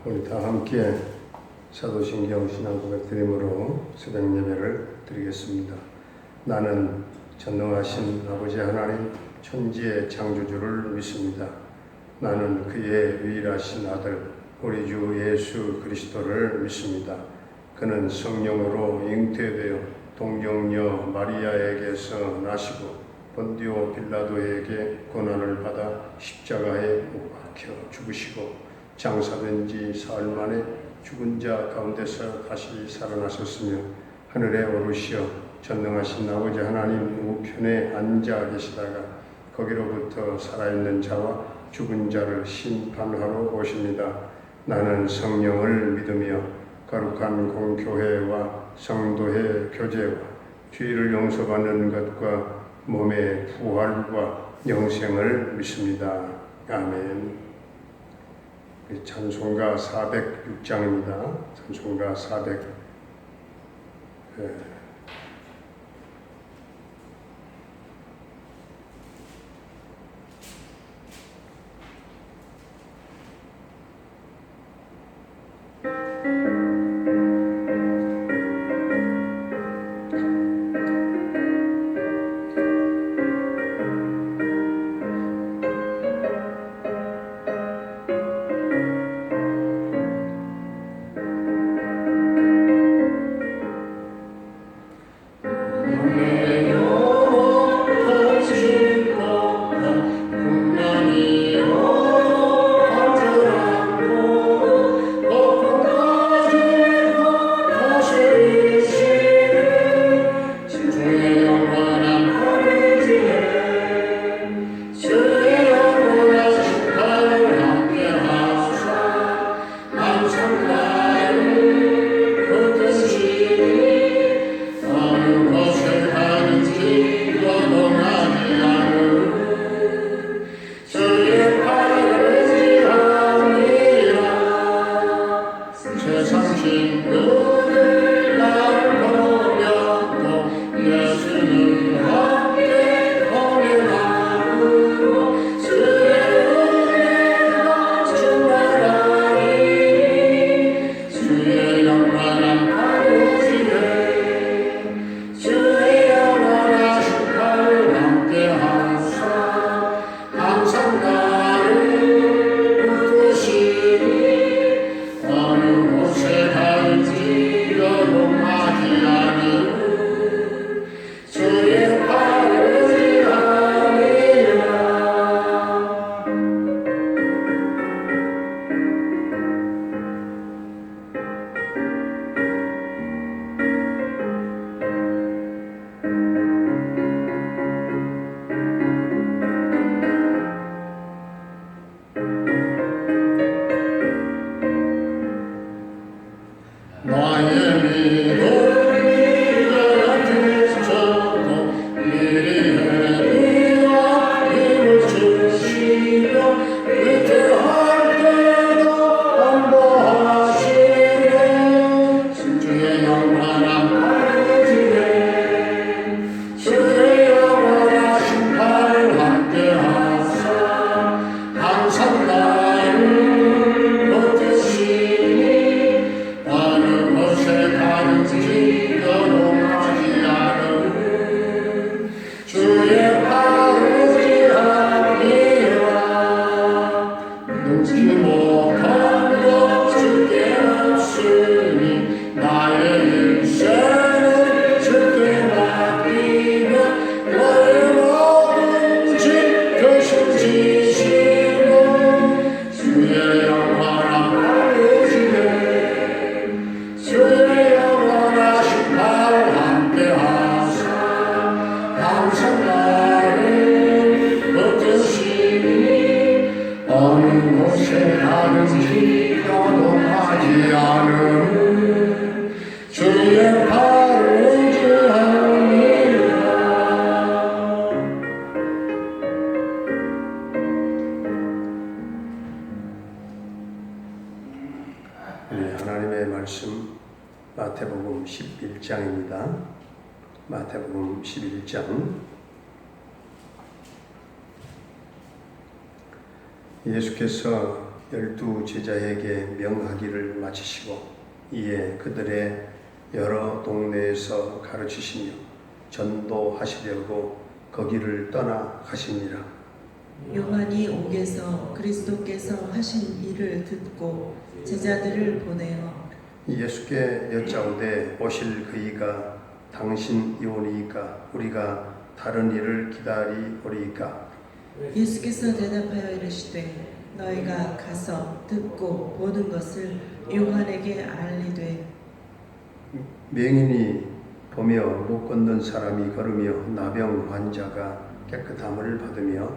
우리 다 함께 사도신경 신앙 고백 드림으로 새벽 예배를 드리겠습니다. 나는 전능하신 아버지 하나님 천지의 창조주를 믿습니다. 나는 그의 유일하신 아들 우리 주 예수 그리스도를 믿습니다. 그는 성령으로 잉태되어 동정녀 마리아에게서 나시고 본디오 빌라도에게 고난을 받아 십자가에 못 박혀 죽으시고 장사된 지 사흘 만에 죽은 자 가운데서 다시 살아나셨으며 하늘에 오르시어 전능하신 아버지 하나님 우편에 앉아 계시다가 거기로부터 살아있는 자와 죽은 자를 심판하러 오십니다. 나는 성령을 믿으며 거룩한 공교회와 성도의 교제와 죄를 용서받는 것과 몸의 부활과 영생을 믿습니다. 아멘. 찬송가 406장입니다. 찬송가 400. 하나님의 말씀 마태복음 11장입니다. 마태복음 11장. 예수께서 12 제자에게 명하기를 마치시고 이에 그들의 여러 동네에서 가르치시며 전도하시려고 거기를 떠나 가시니라. 요한이 옥에서 그리스도께서 하신 일을 듣고 제자들을 보내어 예수께 여짜오되 오실 그이가 당신이오니이까 우리가 다른 일을 기다리오리이까. 예수께서 대답하여 이르시되 너희가 가서 듣고 보는 것을 요한에게 알리되 맹인이 보며 못 걷는 사람이 걸으며 나병 환자가 깨끗함을 받으며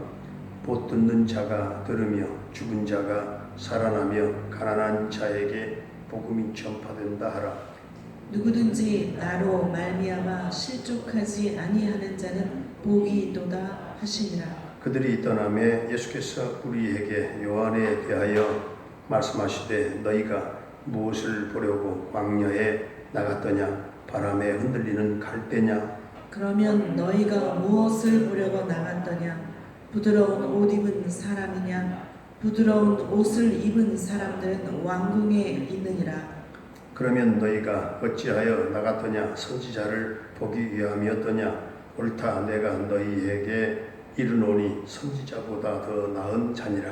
못 듣는 자가 들으며 죽은 자가 살아나며 가난한 자에게 복음이 전파된다 하라. 누구든지 나로 말미암아 실족하지 아니하는 자는 복이 있도다 하시니라. 그들이 떠나매 예수께서 우리에게 요한에 대하여 말씀하시되 너희가 무엇을 보려고 광야에 나갔더냐? 바람에 흔들리는 갈대냐? 그러면 너희가 무엇을 보려고 나갔더냐? 부드러운 옷 입은 사람이냐? 부드러운 옷을 입은 사람들은 왕궁에 있느니라. 그러면 너희가 어찌하여 나갔더냐? 선지자를 보기 위함이었더냐? 옳다, 내가 너희에게 이르노니 선지자보다 더 나은 자니라.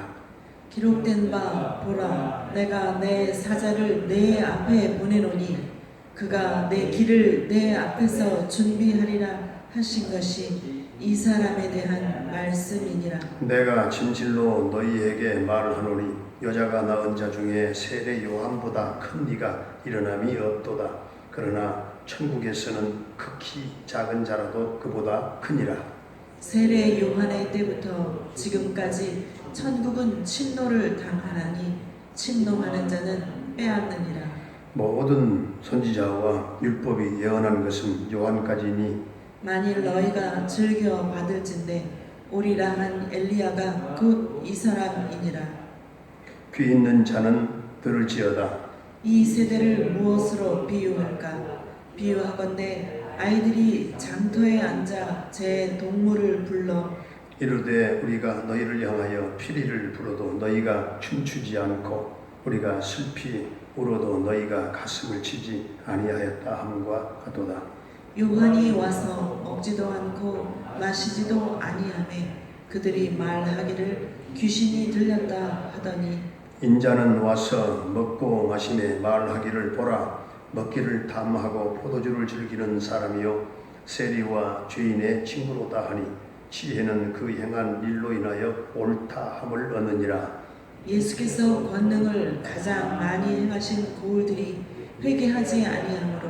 기록된 바 보라, 내가 내 사자를 내 앞에 보내노니 그가 내 길을 내 앞에서 준비하리라 하신 것이 이 사람에 대한 말씀이니라. 내가 진실로 너희에게 말하노니 여자가 낳은 자 중에 세례 요한보다 큰 이가 일어남이 없도다. 그러나 천국에서는 극히 작은 자라도 그보다 크니라. 세례 요한의 때부터 지금까지 천국은 침노를 당하나니 침노하는 자는 빼앗느니라. 모든 선지자와 율법이 예언한 것은 요한까지니 만일 너희가 즐겨 받을진대 오리라 한 엘리야가 곧 이 사람이니라. 귀 있는 자는 들을지어다. 이 세대를 무엇으로 비유할까? 비유하건대 아이들이 장터에 앉아 제 동물을 불러 이르되 우리가 너희를 향하여 피리를 불어도 너희가 춤추지 않고 우리가 슬피 울어도 너희가 가슴을 치지 아니하였다 함과 같도다. 요한이 와서 먹지도 않고 마시지도 아니하매 그들이 말하기를 귀신이 들렸다 하더니 인자는 와서 먹고 마시매 말하기를 보라, 먹기를 탐하고 포도주를 즐기는 사람이요 세리와 죄인의 친구로다 하니 지혜는 그 행한 일로 인하여 옳다 함을 얻느니라. 예수께서 권능을 가장 많이 행하신 고울들이 회개하지 아니하므로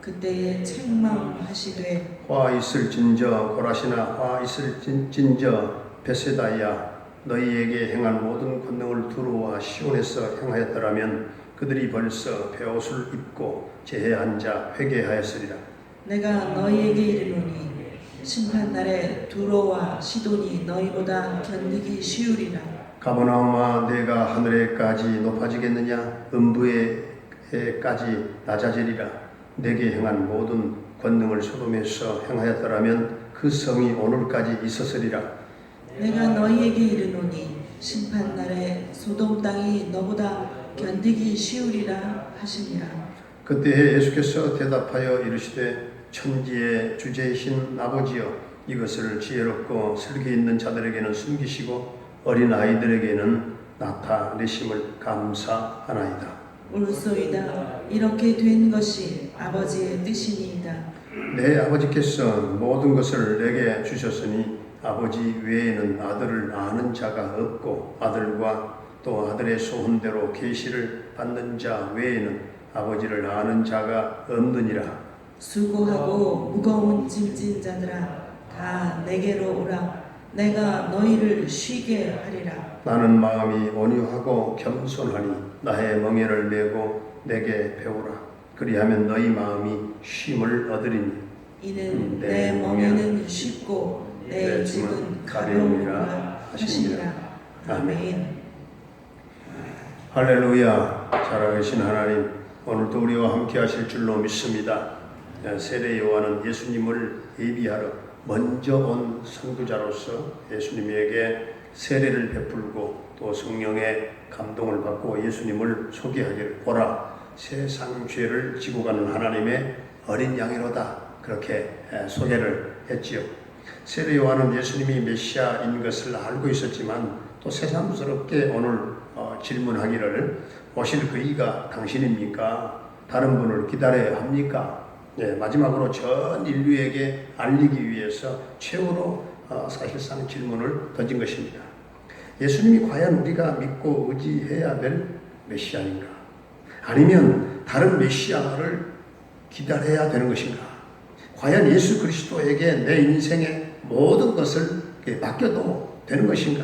그때에 책망하시되 화 있을진저 고라시나 화 있을진저 베세다야, 너희에게 행한 모든 권능을 두루와 시온에서 행하였더라면 그들이 벌써 베옷을 입고 제해한 자 회개하였으리라. 내가 너희에게 이르노니 심판날에 두로와 시돈이 너희보다 견디기 쉬우리라. 가버나움아, 내가 하늘에까지 높아지겠느냐? 음부에까지 낮아지리라. 내게 행한 모든 권능을 소돔에서 행하였더라면 그 성이 오늘까지 있었으리라. 내가 너희에게 이르노니 심판날에 소돔 땅이 너보다 견디기 쉬우리라 하시니라. 그때 예수께서 대답하여 이르시되 천지의 주제이신 아버지여, 이것을 지혜롭고 슬기 있는 자들에게는 숨기시고 어린 아이들에게는 나타내심을 감사하나이다. 옳소이다. 이렇게 된 것이 아버지의 뜻이니이다. 내 아버지께서 모든 것을 내게 주셨으니 아버지 외에는 아들을 아는 자가 없고 아들과 또 아들의 소원대로 계시를 받는 자 외에는 아버지를 아는 자가 없느니라. 수고하고 무거운 짐진 자들아 다 내게로 오라. 내가 너희를 쉬게 하리라. 나는 마음이 온유하고 겸손하니 나의 멍에를 메고 내게 배우라. 그리하면 너희 마음이 쉼을 얻으리니 이는 내 멍에는 쉽고 내 짐은 가벼우니라 하시니라. 아멘. 할렐루야. 살아계신 하나님, 오늘도 우리와 함께 하실 줄로 믿습니다. 세례 요한은 예수님을 예비하러 먼저 온 선구자로서 예수님에게 세례를 베풀고 또 성령의 감동을 받고 예수님을 소개하기를 보라 세상 죄를 지고 가는 하나님의 어린 양이로다 그렇게 소개를 했지요. 세례 요한은 예수님이 메시아인 것을 알고 있었지만 또 새삼스럽게 오늘 질문하기를 오실 그이가 당신입니까? 다른 분을 기다려야 합니까? 마지막으로 전 인류에게 알리기 위해서 최후로 사실상 질문을 던진 것입니다. 예수님이 과연 우리가 믿고 의지해야 될 메시아인가? 아니면 다른 메시아를 기다려야 되는 것인가? 과연 예수 그리스도에게 내 인생의 모든 것을 맡겨도 되는 것인가?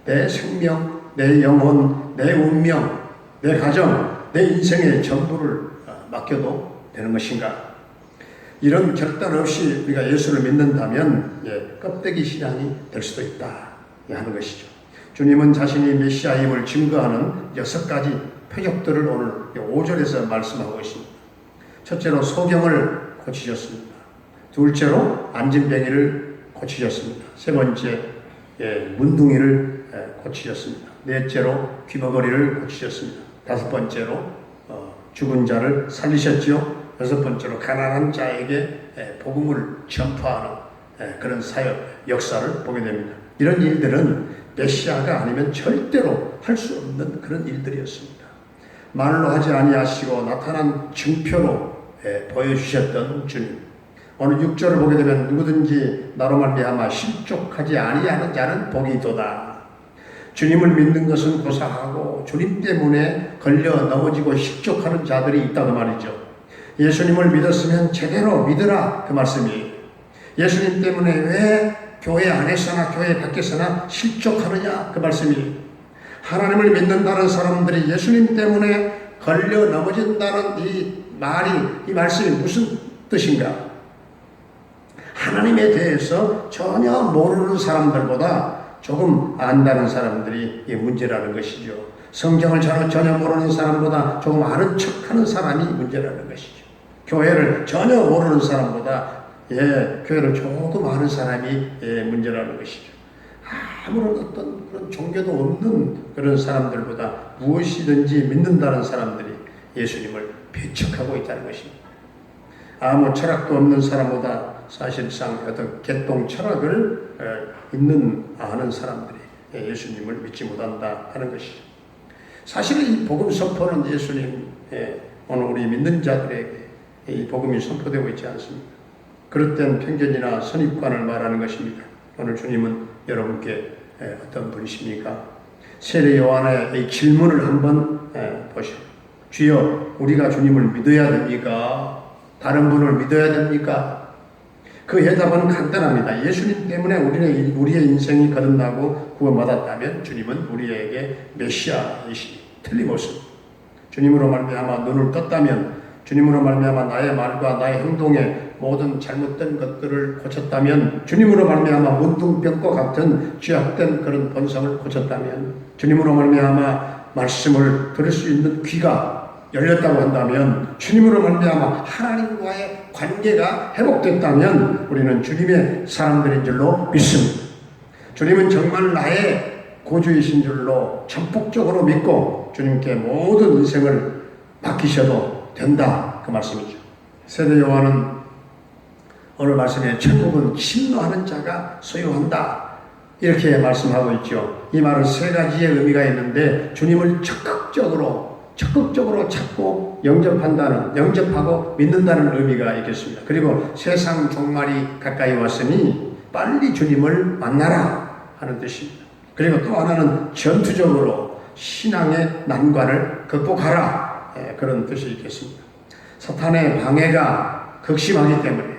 내 생명, 내 영혼, 내 운명, 내 가정, 내 인생의 전부를 맡겨도 되는 것인가? 이런 결단 없이 우리가 예수를 믿는다면 껍데기 신앙이 될 수도 있다 하는 것이죠. 주님은 자신이 메시아임을 증거하는 6가지 표적들을 오늘 5절에서 말씀하고 있습니다. 첫째로 소경을 고치셨습니다. 둘째로 안진뱅이를 고치셨습니다. 세 번째 문둥이를 고치셨습니다. 넷째로 귀머거리를 고치셨습니다. 다섯 번째로 죽은 자를 살리셨지요. 여섯 번째로 가난한 자에게 복음을 전파하는 그런 사역 역사를 보게 됩니다. 이런 일들은 메시아가 아니면 절대로 할 수 없는 그런 일들이었습니다. 말로 하지 아니하시고 나타난 증표로 보여주셨던 주님. 오늘 6절을 보게 되면 누구든지 나로 말미암아 실족하지 아니하는 자는 복이 있도다. 주님을 믿는 것은 고사하고 주님 때문에 걸려 넘어지고 실족하는 자들이 있다고 말이죠. 예수님을 믿었으면 제대로 믿으라 그 말씀이에요. 예수님 때문에 왜 교회 안에서나 교회 밖에서나 실족하느냐 그 말씀이에요. 하나님을 믿는다는 사람들이 예수님 때문에 걸려 넘어진다는 이 말이, 이 말씀이 무슨 뜻인가? 하나님에 대해서 전혀 모르는 사람들보다 조금 안다는 사람들이 이 문제라는 것이죠. 성경을 전혀 모르는 사람보다 조금 아는 척하는 사람이 문제라는 것이죠. 교회를 전혀 모르는 사람보다 교회를 조금 아는 사람이 문제라는 것이죠. 아무런 어떤 그런 종교도 없는 그런 사람들보다 무엇이든지 믿는다는 사람들이 예수님을 배척하고 있다는 것입니다. 아무 철학도 없는 사람보다 사실상 어떤 개똥 철학을 아는 사람들이 예수님을 믿지 못한다 하는 것이죠. 사실 이 복음 선포는 예수님 오늘 우리 믿는 자들에게 이 복음이 선포되고 있지 않습니까? 그릇된 편견이나 선입관을 말하는 것입니다. 오늘 주님은 여러분께 어떤 분이십니까? 세례 요한의 이 질문을 한번 보시오. 주여, 우리가 주님을 믿어야 됩니까? 다른 분을 믿어야 됩니까? 그 해답은 간단합니다. 예수님 때문에 우리의 인생이 거듭나고 구원받았다면 주님은 우리에게 메시아이시니 틀림없습니다. 주님으로 말미암아 눈을 떴다면, 주님으로 말미암아 나의 말과 나의 행동에 모든 잘못된 것들을 고쳤다면, 주님으로 말미암아 문둥병과 같은 죄악된 그런 본성을 고쳤다면, 주님으로 말미암아 말씀을 들을 수 있는 귀가 열렸다고 한다면, 주님으로 말미암아 하나님과의 관계가 회복됐다면 우리는 주님의 사람들인 줄로 믿습니다. 주님은 정말 나의 구주이신 줄로 전폭적으로 믿고 주님께 모든 인생을 맡기셔도 된다 그 말씀이죠. 세례 요한은 오늘 말씀에 천국은 침노하는 자가 소유한다 이렇게 말씀하고 있죠. 이 말은 세 가지의 의미가 있는데, 주님을 적극적으로 찾고 영접하고 믿는다는 의미가 있겠습니다. 그리고 세상 종말이 가까이 왔으니 빨리 주님을 만나라 하는 뜻입니다. 그리고 또 하나는 전투적으로 신앙의 난관을 극복하라 그런 뜻이 있겠습니다. 사탄의 방해가 극심하기 때문에,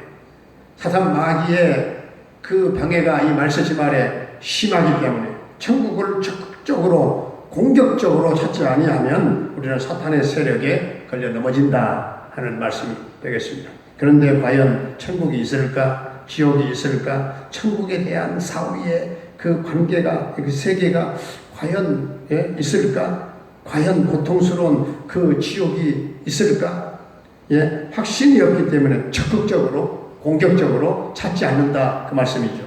사탄 마귀의 그 방해가 이 말세지 말에 심하기 때문에 천국을 적극적으로 공격적으로 찾지 아니하면 우리는 사탄의 세력에 걸려 넘어진다 하는 말씀이 되겠습니다. 그런데 과연 천국이 있을까? 지옥이 있을까? 천국에 대한 사후의 그 관계가, 그 세계가 과연 있을까? 과연 고통스러운 그 지옥이 있을까? 확신이 없기 때문에 적극적으로 공격적으로 찾지 않는다 그 말씀이죠.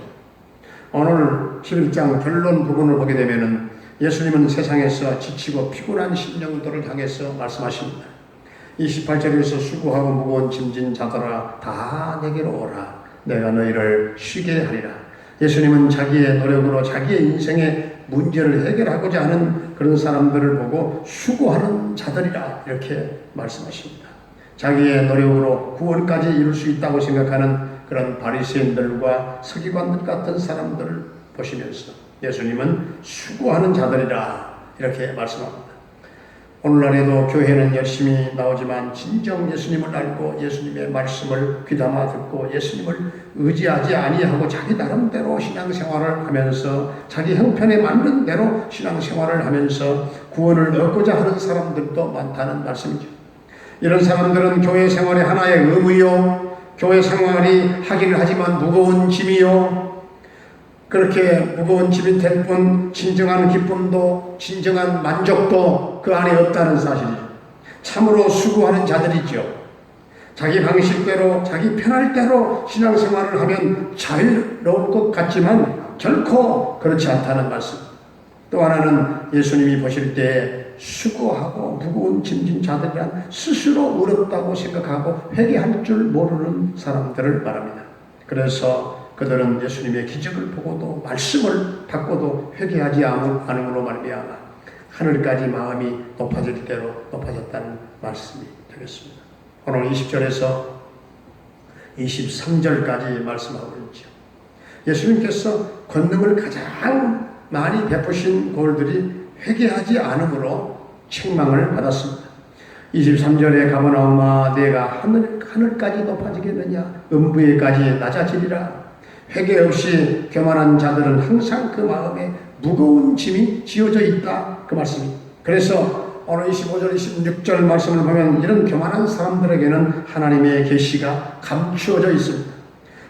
오늘 11장 결론 부분을 보게 되면은 예수님은 세상에서 지치고 피곤한 심령들을 향해서 말씀하십니다. 28절에서 수고하고 무거운 짐진 자들아 다 내게로 오라. 내가 너희를 쉬게 하리라. 예수님은 자기의 노력으로 자기의 인생의 문제를 해결하고자 하는 그런 사람들을 보고 수고하는 자들이라 이렇게 말씀하십니다. 자기의 노력으로 구원까지 이룰 수 있다고 생각하는 그런 바리새인들과 서기관들 같은 사람들을 보시면서 예수님은 수고하는 자들이라 이렇게 말씀합니다. 오늘날에도 교회는 열심히 나오지만 진정 예수님을 알고 예수님의 말씀을 귀담아 듣고 예수님을 의지하지 아니하고 자기 나름대로 신앙생활을 하면서 자기 형편에 맞는 대로 신앙생활을 하면서 구원을 얻고자 하는 사람들도 많다는 말씀이죠. 이런 사람들은 교회 생활의 하나의 의무요, 교회 생활이 하기를 하지만 무거운 짐이요, 그렇게 무거운 짐이 될 뿐 진정한 기쁨도 진정한 만족도 그 안에 없다는 사실이죠. 참으로 수고하는 자들이죠. 자기 방식대로 자기 편할 대로 신앙생활을 하면 자유로울 것 같지만 결코 그렇지 않다는 말씀. 또 하나는 예수님이 보실 때 수고하고 무거운 짐진 자들이란 스스로 어렵다고 생각하고 회개할 줄 모르는 사람들을 말합니다. 그래서 그들은 예수님의 기적을 보고도 말씀을 받고도 회개하지 않음으로 말미암아 하늘까지 마음이 높아질 대로 높아졌다는 말씀이 되겠습니다. 오늘 20절에서 23절까지 말씀하고 있죠. 예수님께서 권능을 가장 많이 베푸신 골들이 회개하지 않음으로 책망을 받았습니다. 23절에 가버나움아 내가 하늘까지 높아지겠느냐 음부에까지 낮아지리라. 회개 없이 교만한 자들은 항상 그 마음에 무거운 짐이 지어져 있다 그 말씀입니다. 그래서 오늘 25절 26절 말씀을 보면 이런 교만한 사람들에게는 하나님의 계시가 감추어져 있습니다.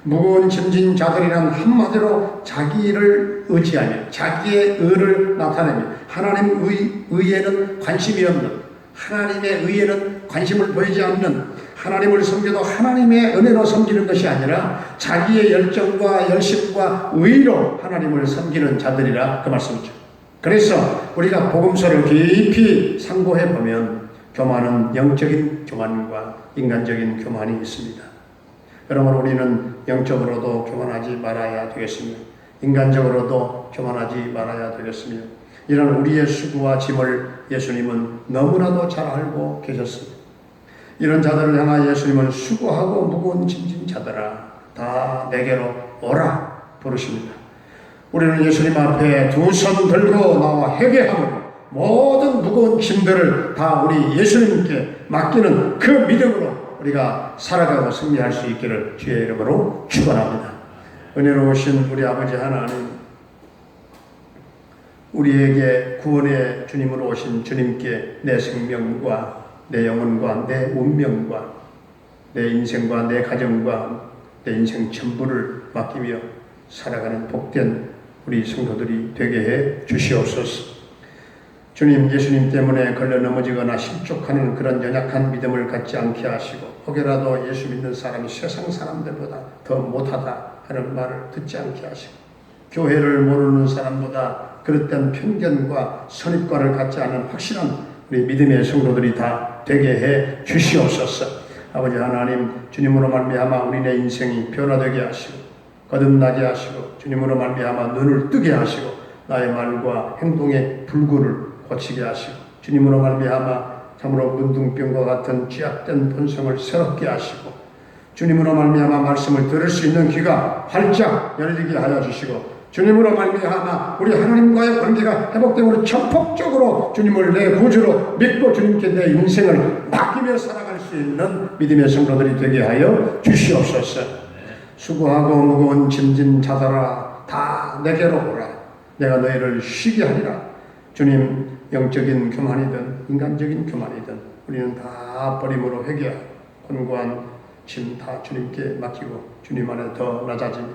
무거운 짐진 자들이란 한마디로 자기를 의지하며 자기의 의를 나타내며 하나님 의에는 관심이 없는, 하나님의 의에는 관심을 보이지 않는, 하나님을 섬겨도 하나님의 은혜로 섬기는 것이 아니라 자기의 열정과 열심과 의로 하나님을 섬기는 자들이라 그 말씀이죠. 그래서 우리가 복음서를 깊이 상고해 보면 교만은 영적인 교만과 인간적인 교만이 있습니다. 그러므로 우리는 영적으로도 교만하지 말아야 되겠습니다. 인간적으로도 교만하지 말아야 되겠습니다. 이런 우리의 수고와 짐을 예수님은 너무나도 잘 알고 계셨습니다. 이런 자들을 향하여 예수님은 수고하고 무거운 짐진 자들아 다 내게로 오라 부르십니다. 우리는 예수님 앞에 두 손 들고 나와 회개하므로 모든 무거운 짐들을 다 우리 예수님께 맡기는 그 믿음으로 우리가 살아가고 승리할 수 있기를 주의 이름으로 축원합니다. 은혜로우신 우리 아버지 하나님, 우리에게 구원의 주님으로 오신 주님께 내 생명과 내 영혼과 내 운명과 내 인생과 내 가정과 내 인생 전부를 맡기며 살아가는 복된 우리 성도들이 되게 해 주시옵소서. 주님, 예수님 때문에 걸려 넘어지거나 실족하는 그런 연약한 믿음을 갖지 않게 하시고 혹여라도 예수 믿는 사람이 세상 사람들보다 더 못하다 하는 말을 듣지 않게 하시고 교회를 모르는 사람보다 그릇된 편견과 선입관을 갖지 않은 확실한 우리 믿음의 성도들이 다 되게 해 주시옵소서. 아버지 하나님, 주님으로 말미암아 우리의 인생이 변화되게 하시고 거듭나게 하시고 주님으로 말미암아 눈을 뜨게 하시고 나의 말과 행동의 불구를 고치게 하시고 주님으로 말미암아 참으로 문둥병과 같은 쥐약된 본성을 새롭게 하시고 주님으로 말미암아 말씀을 들을 수 있는 귀가 활짝 열리게 하여 주시고 주님으로 말미암아 우리 하나님과의 관계가 회복됨으로 전폭적으로 주님을 내 구주로 믿고 주님께 내 인생을 맡기며 살아갈 수 있는 믿음의 성도들이 되게 하여 주시옵소서. 수고하고 무거운 짐진 자들아 다 내게로 오라. 내가 너희를 쉬게 하리라. 주님, 영적인 교만이든 인간적인 교만이든 우리는 다 버림으로 회개하고 권고한 짐 다 주님께 맡기고 주님 안에 더 낮아지며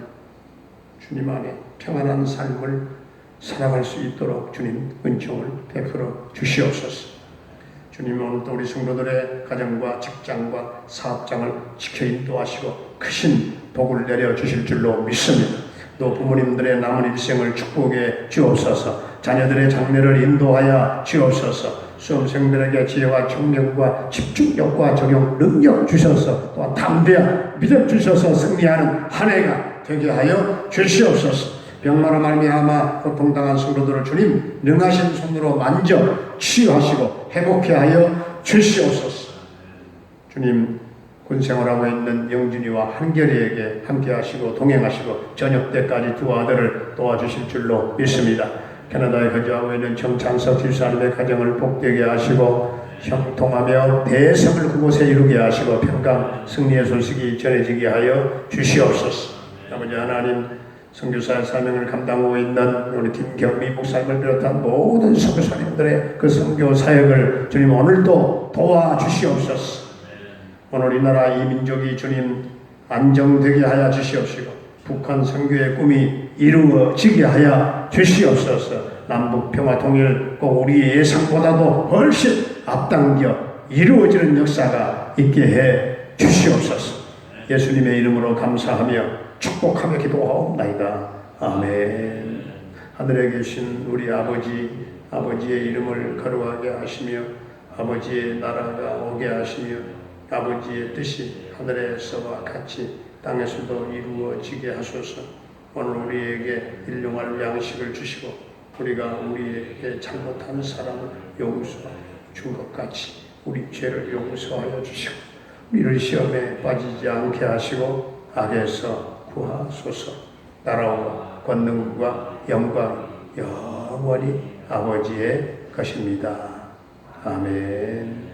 주님 안에 평안한 삶을 살아갈 수 있도록 주님 은총을 베풀어 주시옵소서. 주님, 오늘도 우리 성도들의 가정과 직장과 사업장을 지켜 인도하시고 크신 복을 내려 주실 줄로 믿습니다. 또 부모님들의 남은 일생을 축복해 주옵소서. 자녀들의 장래를 인도하여 주옵소서. 수험생들에게 지혜와 총명과 집중력과 적용 능력 주셔서 또한 담대한 믿음 주셔서 승리하는 한 해가 되게 하여 주시옵소서. 병마로 말미암아 고통당한 성도들을 주님 능하신 손으로 만져 치유하시고 회복해 하여 주시옵소서. 주님, 군생활하고 있는 영준이와 한결이에게 함께하시고 동행하시고 저녁 때까지 두 아들을 도와주실 줄로 믿습니다. 캐나다에 거주하고 있는 정찬석 집사님의 가정을 복되게 하시고 형통하며 대성을 그곳에 이루게 하시고 평강 승리의 소식이 전해지게 하여 주시옵소서. 아버지 하나님, 선교사의 사명을 감당하고 있는 우리 김경미 목사님을 비롯한 모든 선교사님들의 그 선교 사역을 주님 오늘도 도와주시옵소서. 오늘 이 나라 이 민족이 주님 안정되게 하여 주시옵시고 북한 선교의 꿈이 이루어지게 하여 주시옵소서. 남북 평화 통일 꼭 우리의 예상보다도 훨씬 앞당겨 이루어지는 역사가 있게 해 주시옵소서. 예수님의 이름으로 감사하며 축복하며 기도하옵나이다. 아멘. 하늘에 계신 우리 아버지의 이름을 거룩하게 하시며 아버지의 나라가 오게 하시며 아버지의 뜻이 하늘에서와 같이 땅에서도 이루어지게 하소서. 오늘 우리에게 일용할 양식을 주시고 우리가 우리에게 잘못한 사람을 용서해 준 것 같이 우리 죄를 용서하여 주시고 우리를 시험에 빠지지 않게 하시고 악에서 구하소서. 나라와 권능과 영광 영원히 아버지의 것입니다. 아멘.